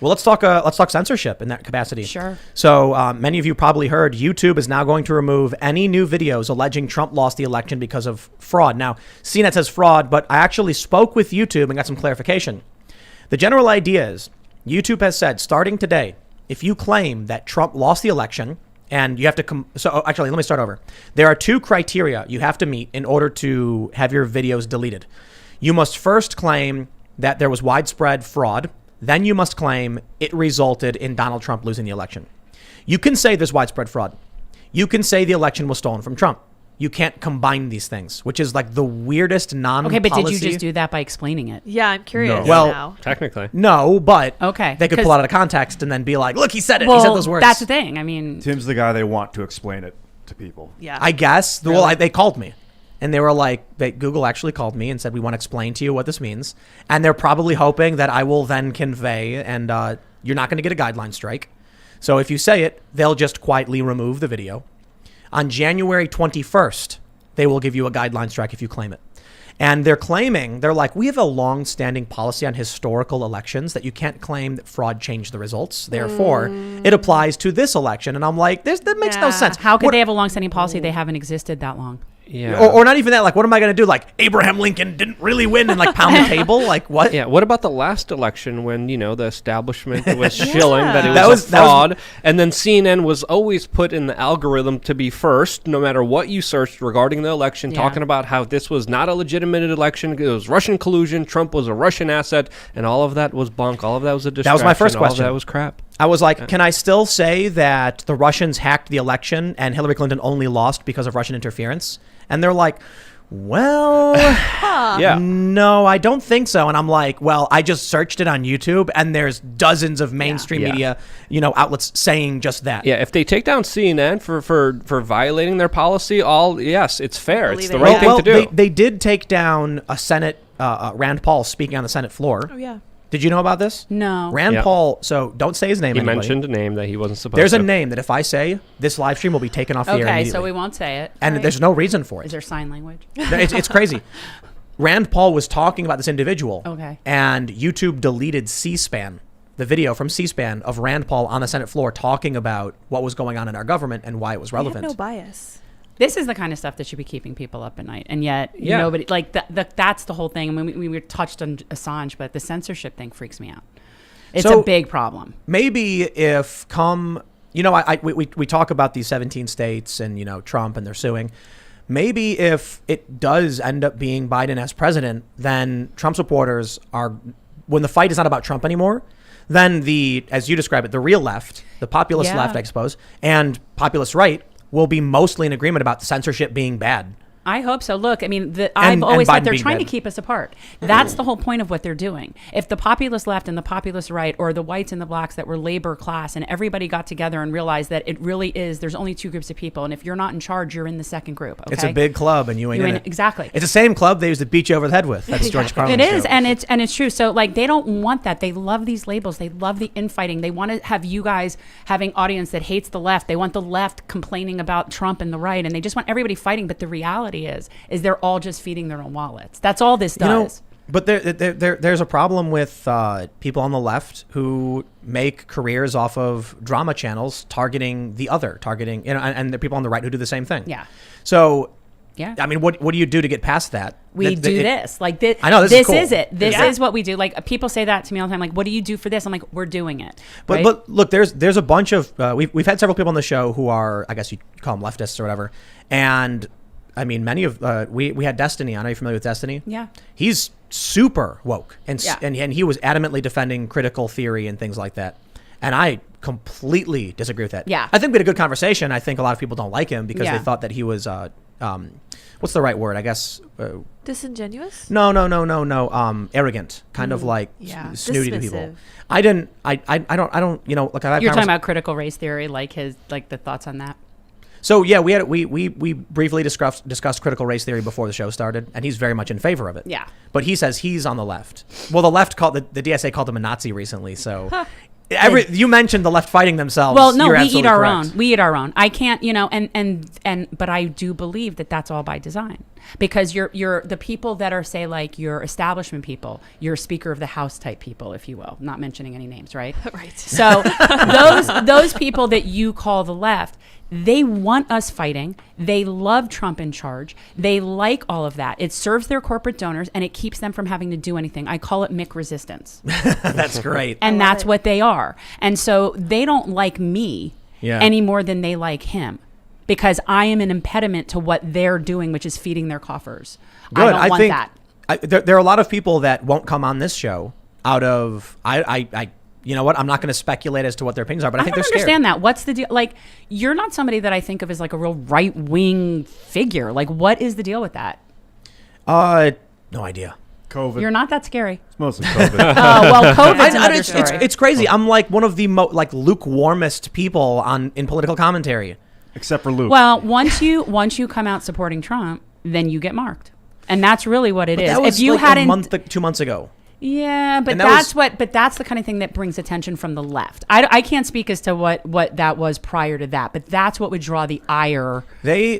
Well, let's talk censorship in that capacity. Sure. So many of you probably heard YouTube is now going to remove any new videos alleging Trump lost the election because of fraud. Now, CNET says fraud, but I actually spoke with YouTube and got some clarification. The general idea is YouTube has said starting today, if you claim that Trump lost the election and you have to actually, let me start over. There are 2 criteria you have to meet in order to have your videos deleted. You must first claim that there was widespread fraud. Then you must claim it resulted in Donald Trump losing the election. You can say there's widespread fraud. You can say the election was stolen from Trump. You can't combine these things, which is like the weirdest non-policy. Okay, but did you just do that by explaining it? Yeah, I'm curious now. Technically. No, but okay, they could pull out of the context and then be like, look, he said it. Well, he said those words. That's the thing. I mean, Tim's the guy they want to explain it to people. Yeah. I guess. Really? Well, they called me. And they were like, Google actually called me and said, we want to explain to you what this means. And they're probably hoping that I will then convey, and you're not going to get a guideline strike. So if you say it, they'll just quietly remove the video. On January 21st, they will give you a guideline strike if you claim it. And they're like, we have a long-standing policy on historical elections that you can't claim that fraud changed the results. Therefore, it applies to this election. And I'm like, that makes no sense. How could they have a long-standing policy? They haven't existed that long. Yeah. Or not even that. Like, what am I going to do? Like, Abraham Lincoln didn't really win and like pound the table? Like, what? Yeah. What about the last election when, the establishment was shilling that it was a fraud, and then CNN was always put in the algorithm to be first, no matter what you searched regarding the election, talking about how this was not a legitimate election. It was Russian collusion. Trump was a Russian asset, and all of that was bunk. All of that was a distraction. That was my first question. All of that was crap. I was like, can I still say that the Russians hacked the election and Hillary Clinton only lost because of Russian interference? And they're like, well, no, I don't think so. And I'm like, well, I just searched it on YouTube and there's dozens of mainstream media, outlets saying just that. Yeah, if they take down CNN for violating their policy, it's fair. It's the right thing to do. They did take down a Senate, Rand Paul speaking on the Senate floor. Oh, yeah. Did you know about this? No. Rand Paul, so don't say his name. He mentioned a name that he wasn't supposed to. There's a name that if I say, this live stream will be taken off the air immediately. Okay, so we won't say it. And there's no reason for it. Is there sign language? It's crazy. Rand Paul was talking about this individual. Okay. And YouTube deleted C-SPAN, the video from C-SPAN of Rand Paul on the Senate floor talking about what was going on in our government and why it was relevant. I have no bias. This is the kind of stuff that should be keeping people up at night, and yet nobody that's the whole thing. I mean, we were touched on Assange, but the censorship thing freaks me out. It's a big problem. Maybe if we talk about these 17 states and Trump and they're suing. Maybe if it does end up being Biden as president, then Trump supporters when the fight is not about Trump anymore, then as you describe it, the real left, the populist left, I suppose, and populist right will be mostly in agreement about censorship being bad. I hope so. Look, I mean, I've always said they're trying to keep us apart. That's the whole point of what they're doing. If the populist left and the populist right, or the whites and the blacks that were labor class, and everybody got together and realized that it really is, there's only 2 groups of people, and if you're not in charge, you're in the second group. Okay? It's a big club, and you ain't in it. Exactly. It's the same club they used to beat you over the head with. That's George Carlin's It is, show. and it's true. So like, they don't want that. They love these labels. They love the infighting. They want to have you guys having audience that hates the left. They want the left complaining about Trump and the right, and they just want everybody fighting. But the reality is they're all just feeding their own wallets. That's all this does. But there's a problem with people on the left who make careers off of drama channels targeting the other, and the people on the right who do the same thing. Yeah. So, yeah. I mean, what do you do to get past that? We do this. Like this. I know this is cool. Is it. This is what we do. Like, people say that to me all the time. Like, what do you do for this? I'm like, we're doing it. But look, there's a bunch of we've had several people on the show who are, I guess you call them leftists or whatever, and I mean, many of we had Destiny on. Are you familiar with Destiny? Yeah. He's super woke, and he was adamantly defending critical theory and things like that. And I completely disagree with that. Yeah. I think we had a good conversation. I think a lot of people don't like him because they thought that he was what's the right word? I guess disingenuous? No. Arrogant, kind of like snooty to people. I don't. Like I've You're talking about critical race theory, like the thoughts on that. So yeah, we briefly discussed critical race theory before the show started, and he's very much in favor of it. Yeah. But he says he's on the left. Well, the left called the DSA called him a Nazi recently. So you mentioned the left fighting themselves. Well, no, You're we eat our correct. own. We eat our own. I can't, but I do believe that that's all by design. because you're the people that are, say, like your establishment people, your Speaker of the House type people, if you will, not mentioning any names, right? Right. So those people that you call the left, they want us fighting. They love Trump in charge. They like all of that. It serves their corporate donors, and it keeps them from having to do anything. I call it Mick resistance. That's great. And that's what they are. And so they don't like me any more than they like him, because I am an impediment to what they're doing, which is feeding their coffers. Good. I don't want that. There are a lot of people that won't come on this show out of you know what? I'm not going to speculate as to what their opinions are, but I think they're scared. I don't understand that. What's the deal? Like, you're not somebody that I think of as like a real right-wing figure. Like, what is the deal with that? No idea. COVID. You're not that scary. It's mostly COVID. Well, COVID's another story. It's crazy. I'm like one of the lukewarmest people in political commentary. Except for Luke. Well, once you come out supporting Trump, then you get marked. And that's really what it is. That was if you like hadn't 2 months ago. Yeah, but that's the kind of thing that brings attention from the left. I can't speak as to what that was prior to that, but that's what would draw the ire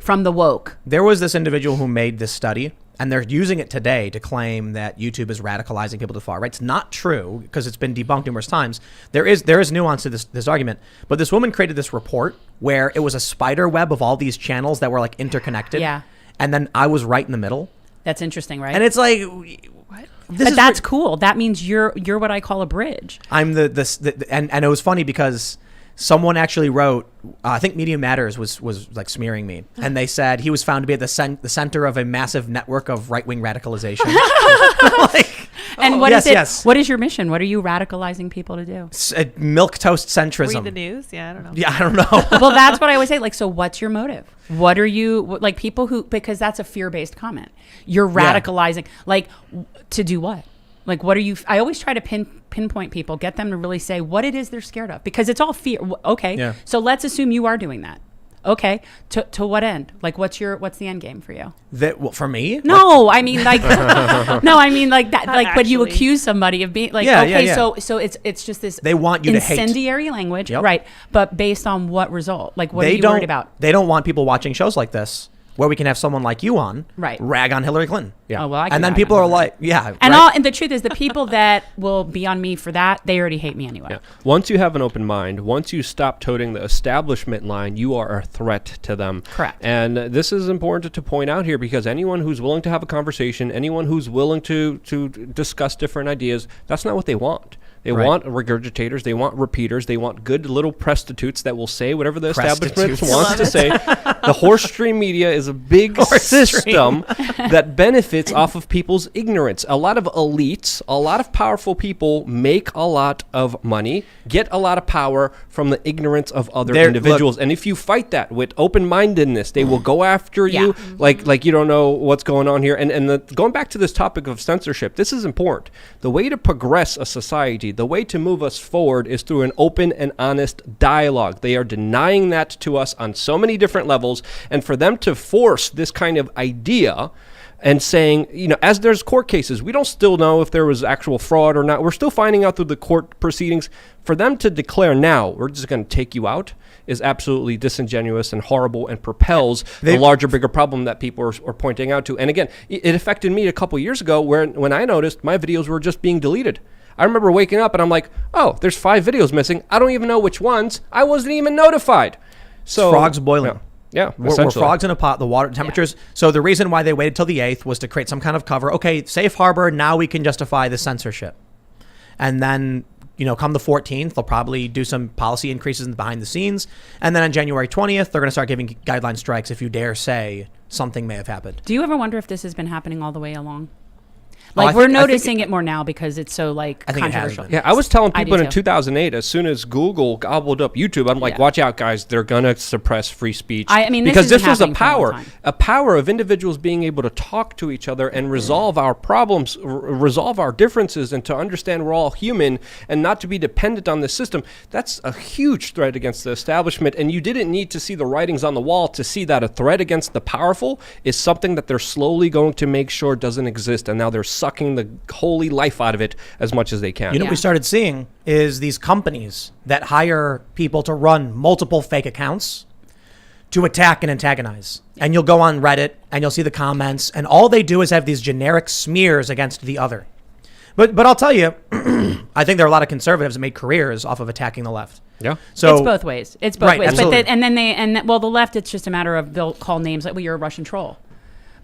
from the woke. There was this individual who made this study, and they're using it today to claim that YouTube is radicalizing people to the far right. It's not true, because it's been debunked numerous times. There is nuance to this argument, but this woman created this report where it was a spider web of all these channels that were like interconnected. Yeah. And then I was right in the middle. That's interesting, right? And it's like, but that's cool. That means you're what I call a bridge. I'm and it was funny because someone actually wrote, I think Media Matters was like smearing me, and they said he was found to be at the center of a massive network of right-wing radicalization. What is it? Yes. What is your mission? What are you radicalizing people to do? Milquetoast centrism. Read the news? Yeah, I don't know. Yeah, I don't know. Well, that's what I always say. Like, so what's your motive? What are you, like, people who, because that's a fear-based comment. You're radicalizing, like, to do what? Like, what are you, I always try to pinpoint people, get them to really say what it is they're scared of, because it's all fear. Okay. So let's assume you are doing that. Okay. To what end? Like, what's the end game for you? For me? No, I mean, like, that. Not like, when you actually. accuse somebody of being like, so it's just this. They want you to hate. Incendiary language, right? But based on what result? Like, what are you worried about? They don't want people watching shows like this, where we can have someone like you on, right, rag on Hillary Clinton. Yeah. Oh, well, and then people are like, and the truth is, the people that will be on me for that, they already hate me anyway. Yeah. Once you have an open mind, once you stop toting the establishment line, you are a threat to them. Correct. And this is important to point out here, because anyone who's willing to have a conversation, anyone who's willing to discuss different ideas, that's not what they want. They want regurgitators. They want repeaters. They want good little prostitutes that will say whatever the establishment wants to say. The horse stream media is a big system that benefits off of people's ignorance. A lot of elites, a lot of powerful people make a lot of money, get a lot of power from the ignorance of other individuals. And if you fight that with open-mindedness, they will go after you like you don't know what's going on here. And going back to this topic of censorship, this is important. The way to progress a society, the way to move us forward, is through an open and honest dialogue. They are denying that to us on so many different levels. And for them to force this kind of idea and saying, as there's court cases, we don't still know if there was actual fraud or not. We're still finding out through the court proceedings. For them to declare now, we're just going to take you out, is absolutely disingenuous and horrible, and propels the larger, bigger problem that people are pointing out to. And again, it affected me a couple years ago when I noticed my videos were just being deleted. I remember waking up and I'm like, oh, there's 5 videos missing. I don't even know which ones. I wasn't even notified. So frogs boiling. Yeah, we're frogs in a pot. The water temperatures. Yeah. So the reason why they waited till the 8th was to create some kind of cover. Okay, safe harbor. Now we can justify the censorship. And then, come the 14th, they'll probably do some policy increases behind the scenes. And then on January 20th, they're going to start giving guideline strikes if you dare say something may have happened. Do you ever wonder if this has been happening all the way along? Like, we're noticing it more now because it's so, like, controversial. Yeah, I was telling people in 2008, as soon as Google gobbled up YouTube, I'm like, watch out, guys. They're going to suppress free speech. Because this was a power of individuals being able to talk to each other and resolve our problems, resolve our differences, and to understand we're all human and not to be dependent on the system. That's a huge threat against the establishment. And you didn't need to see the writings on the wall to see that a threat against the powerful is something that they're slowly going to make sure doesn't exist. And now they're sucking the holy life out of it as much as they can. What we started seeing is these companies that hire people to run multiple fake accounts to attack and antagonize. And you'll go on Reddit and you'll see the comments, and all they do is have these generic smears against the other. But I'll tell you, I think there are a lot of conservatives that made careers off of attacking the left. Yeah. So it's both ways. It's both right, ways. absolutely. But the left, it's just a matter of they'll call names like, well, you're a Russian troll.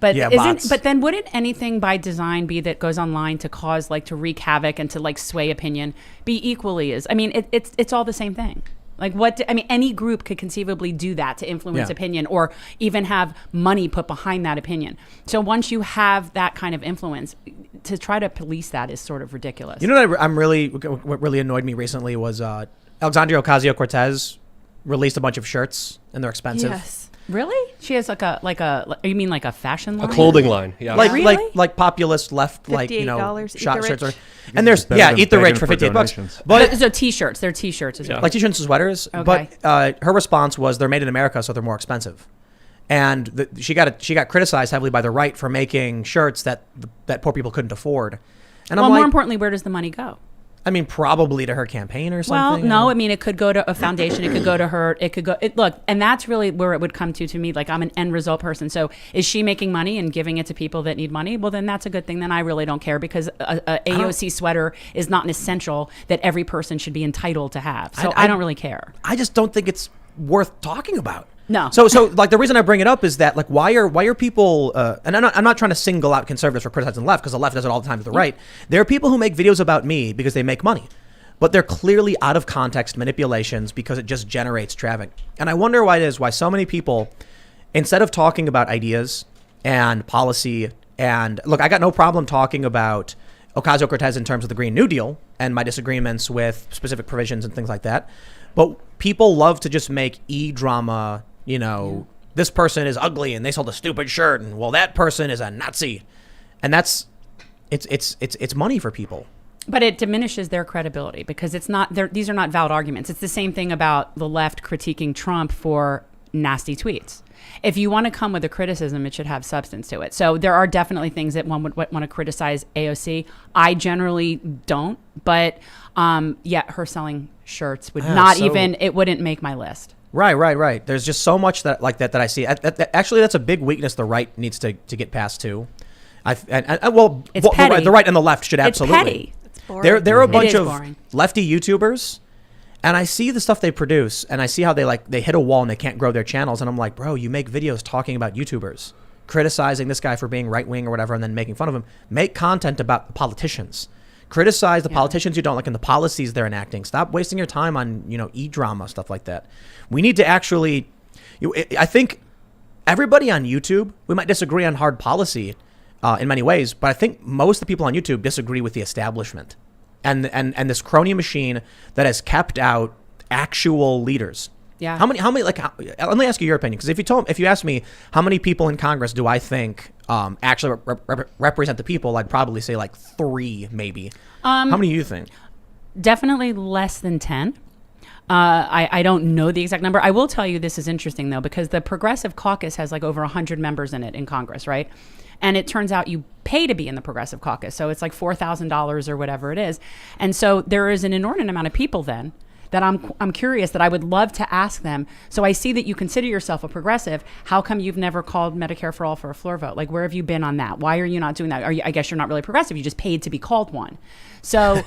But bots. But then wouldn't anything by design be that goes online to cause like to wreak havoc and to like sway opinion be equally as? I mean, it's all the same thing. Like any group could conceivably do that to influence opinion or even have money put behind that opinion. So once you have that kind of influence, to try to police that is sort of ridiculous. You know what really annoyed me recently was Alexandria Ocasio-Cortez released a bunch of shirts and they're expensive. Yes. Really? She has like a you mean like a fashion line? A clothing line, yeah. Like populist left, like, you know, $58, shot Eat the shirts. Rich. And there's, Eat the Rich for $58. But so t-shirts, they're t-shirts as well. like t-shirts and sweaters. Okay. But her response was they're made in America, so they're more expensive. And she got criticized heavily by the right for making shirts that poor people couldn't afford. And well, I'm like, more importantly, where does the money go? I mean, probably to her campaign or something. Well, no, I mean, it could go to a foundation. It could go to her. It could go. Look, and that's really where it would come to me. Like, I'm an end result person. So is she making money and giving it to people that need money? Well, then that's a good thing. Then I really don't care because a AOC sweater is not an essential that every person should be entitled to have. So I don't really care. I just don't think it's worth talking about. No. So like the reason I bring it up is that like why are people and I'm not trying to single out conservatives for criticizing the left because the left does it all the time to the right. There are people who make videos about me because they make money, but they're clearly out of context manipulations because it just generates traffic. And I wonder why so many people, instead of talking about ideas and policy, and look, I got no problem talking about Ocasio-Cortez in terms of the Green New Deal and my disagreements with specific provisions and things like that. But people love to just make drama. You know, this person is ugly and they sold a stupid shirt, and well, that person is a Nazi, and it's money for people. But it diminishes their credibility because these are not valid arguments. It's the same thing about the left critiquing Trump for nasty tweets. If you want to come with a criticism, it should have substance to it. So there are definitely things that one would want to criticize AOC. I generally don't, but her selling shirts would it wouldn't make my list. Right. There's just so much that I see. Actually, that's a big weakness the right needs to get past too. It's petty. The right and the left should absolutely. It's petty. It's boring. There are a bunch of boring. lefty YouTubers, and I see the stuff they produce, and I see how they hit a wall and they can't grow their channels, and I'm like, bro, you make videos talking about YouTubers, criticizing this guy for being right wing or whatever, and then making fun of him. Make content about the politicians. Criticize the politicians you don't like and the policies they're enacting. Stop wasting your time on, e-drama, stuff like that. We need to actually, I think everybody on YouTube, we might disagree on hard policy in many ways, but I think most of the people on YouTube disagree with the establishment and this crony machine that has kept out actual leaders. Yeah. How many let me ask you your opinion, because if you ask me how many people in Congress do I think actually represent the people, I'd probably say like 3 maybe. How many do you think? Definitely less than 10. I don't know the exact number. I will tell you this is interesting though, because the Progressive Caucus has like over 100 members in it in Congress, right? And it turns out you pay to be in the Progressive Caucus. So it's like $4,000 or whatever it is. And so there is an inordinate amount of people then that I'm curious that I would love to ask them. So I see that you consider yourself a progressive. How come you've never called Medicare for All for a floor vote? Like, where have you been on that? Why are you not doing that? I guess you're not really progressive. You just paid to be called one. So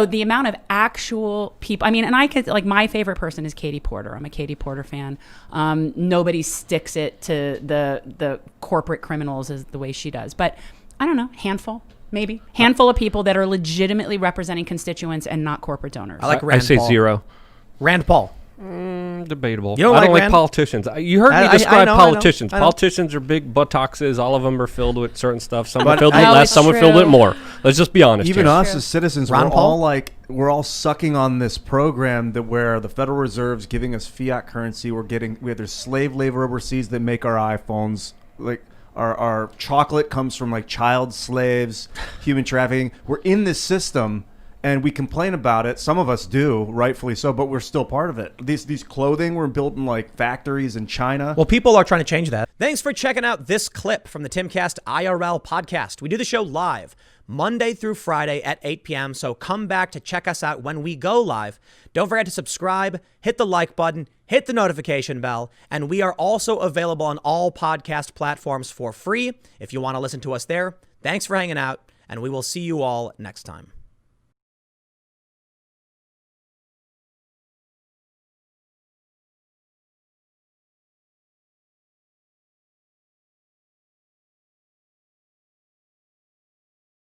the amount of actual people, I mean, and I could, like, my favorite person is Katie Porter. I'm a Katie Porter fan. Nobody sticks it to the corporate criminals as the way she does. But I don't know, handful of people that are legitimately representing constituents and not corporate donors. I like Rand I say Paul. 0. Rand Paul. Debatable. You don't I don't like like politicians. You heard me I describe know. politicians. I know. Politicians are big buttocks. All of them are filled with certain stuff. Some are But filled with I- less. Some are filled true. with more. Let's just be honest. Even here. us as citizens, Ron Paul? we're all sucking on this program where the Federal Reserve's giving us fiat currency. There's slave labor overseas that make our iPhones. Like our chocolate comes from like child slaves, human trafficking. We're in this system, And we complain about it. Some of us do, rightfully so, but we're still part of it. These clothing were built in like factories in China. Well, people are trying to change that. Thanks for checking out this clip from the Timcast IRL podcast. We do the show live Monday through Friday at 8 p.m. So come back to check us out when we go live. Don't forget to subscribe, hit the like button, hit the notification bell, and we are also available on all podcast platforms for free if you want to listen to us there. Thanks for hanging out, and we will see you all next time.